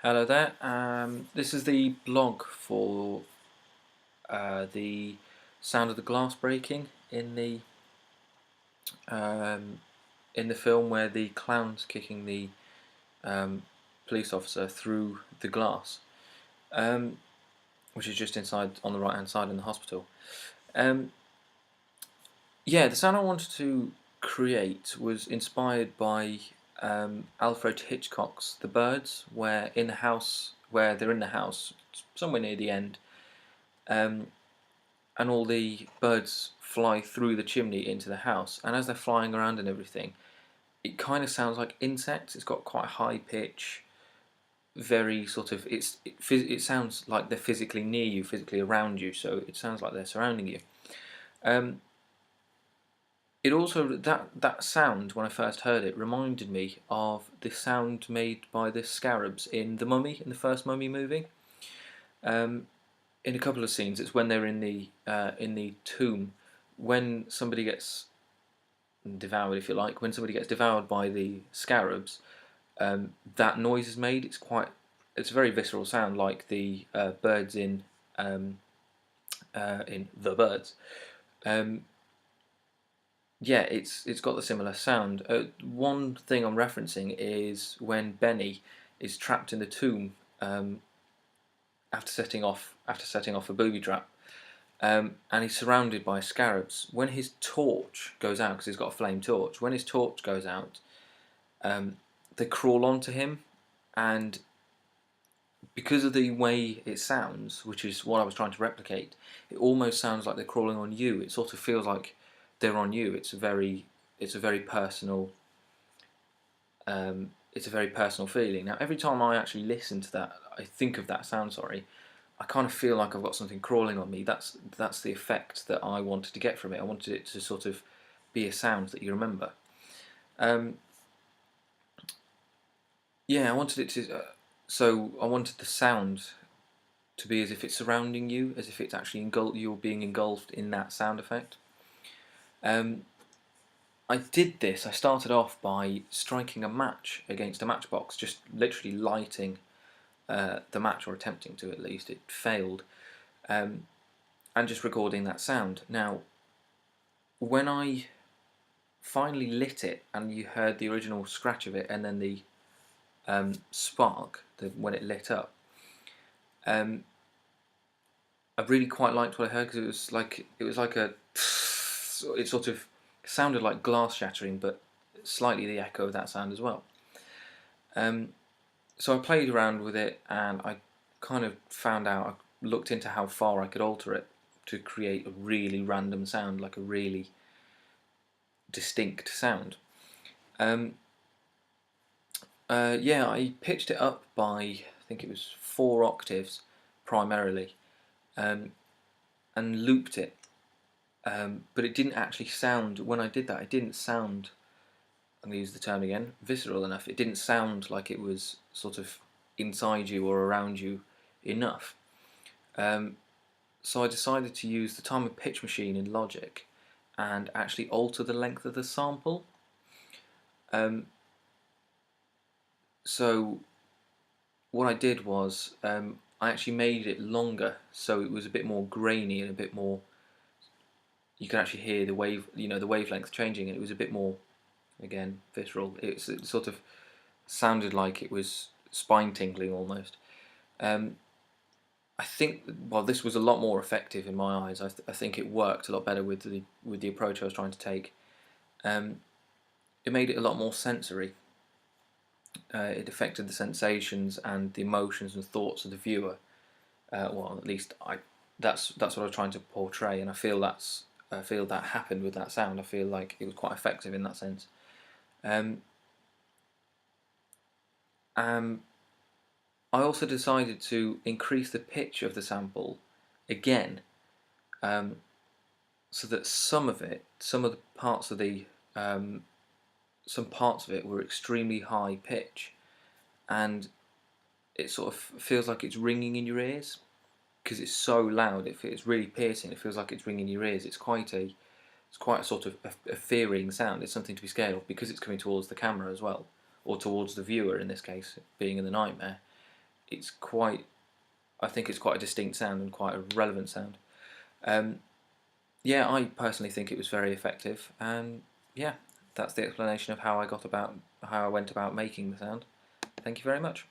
Hello there. This is the blog for the sound of the glass breaking um, in the film where the clown's kicking the police officer through the glass, um, which is just inside on the right hand side in the hospital. Um, yeah, the sound I wanted to create was inspired by Alfred Hitchcock's The Birds, where they're in the house somewhere near the end. Um, and all the birds fly through the chimney into the house, and as they're flying around and everything, it kind of sounds like insects. It's got quite a high pitch, very sort of it sounds like they're physically near you, physically around you, so it sounds like they're surrounding you. um, it also, that sound, when I first heard it, reminded me of the sound made by the scarabs in The Mummy, in the first Mummy movie. um, in a couple of scenes, it's when they're in the tomb, when somebody gets devoured, if you like, when somebody gets devoured by the scarabs, that noise is made. It's a very visceral sound, like the birds in The Birds. Um, yeah, it's got the similar sound. One thing I'm referencing is when Benny is trapped in the tomb, after setting off a booby trap. And he's surrounded by scarabs. When his torch goes out, because he's got a flame torch, when his torch goes out, um, they crawl onto him, and because of the way it sounds, which is what I was trying to replicate, it almost sounds like they're crawling on you. It sort of feels like they're on you. It's a very personal, it's a very personal feeling. Now, every time I actually listen to that, I think of that sound. Sorry, I kind of feel like I've got something crawling on me. That's the effect that I wanted to get from it. I wanted it to sort of be a sound that you remember. Um, yeah, I wanted it to. So I wanted the sound to be as if it's surrounding you, as if it's actually you're being engulfed in that sound effect. Um, I did this. I started off by striking a match against a matchbox, just literally lighting the match, or attempting to at least. It failed, and just recording that sound. Now, when I finally lit it and you heard the original scratch of it, and then the spark, when it lit up, um, I really quite liked what I heard, because it was like a it sort of sounded like glass shattering, but slightly the echo of that sound as well. Um, so I played around with it, and I kind of found out. I looked into how far I could alter it to create a really random sound, like a really distinct sound. Um, yeah, I pitched it up by, I think it was 4 octaves primarily, um, and looped it. But it didn't actually sound, when I did that, it didn't sound, I'm going to use the term again, visceral enough. It didn't sound like it was sort of inside you or around you enough. So I decided to use the time and pitch machine in Logic and actually alter the length of the sample. Um, so what I did was, I actually made it longer, so it was a bit more grainy and a bit more. You could actually hear the the wavelength changing, and it was a bit more, again, visceral. It sort of sounded like it was spine tingling almost. Um, I think, well, this was a lot more effective in my eyes. I think it worked a lot better with the approach I was trying to take. Um, it made it a lot more sensory. It affected the sensations and the emotions and thoughts of the viewer. Well, at least that's what I was trying to portray, and I feel that happened with that sound. I feel like it was quite effective in that sense. Um, um, I also decided to increase the pitch of the sample again, um, so that some of the parts of some parts of it were extremely high pitch, and it sort of feels like it's ringing in your ears because it's so loud. It's really piercing. It feels like it's ringing in your ears. It's quite a sort of a fearing sound. It's something to be scared of because it's coming towards the camera as well, or towards the viewer in this case, being in the nightmare. it's quite. I think it's quite a distinct sound and quite a relevant sound. Um, yeah, I personally think it was very effective, and yeah, that's the explanation of how I went about making the sound. Thank you very much.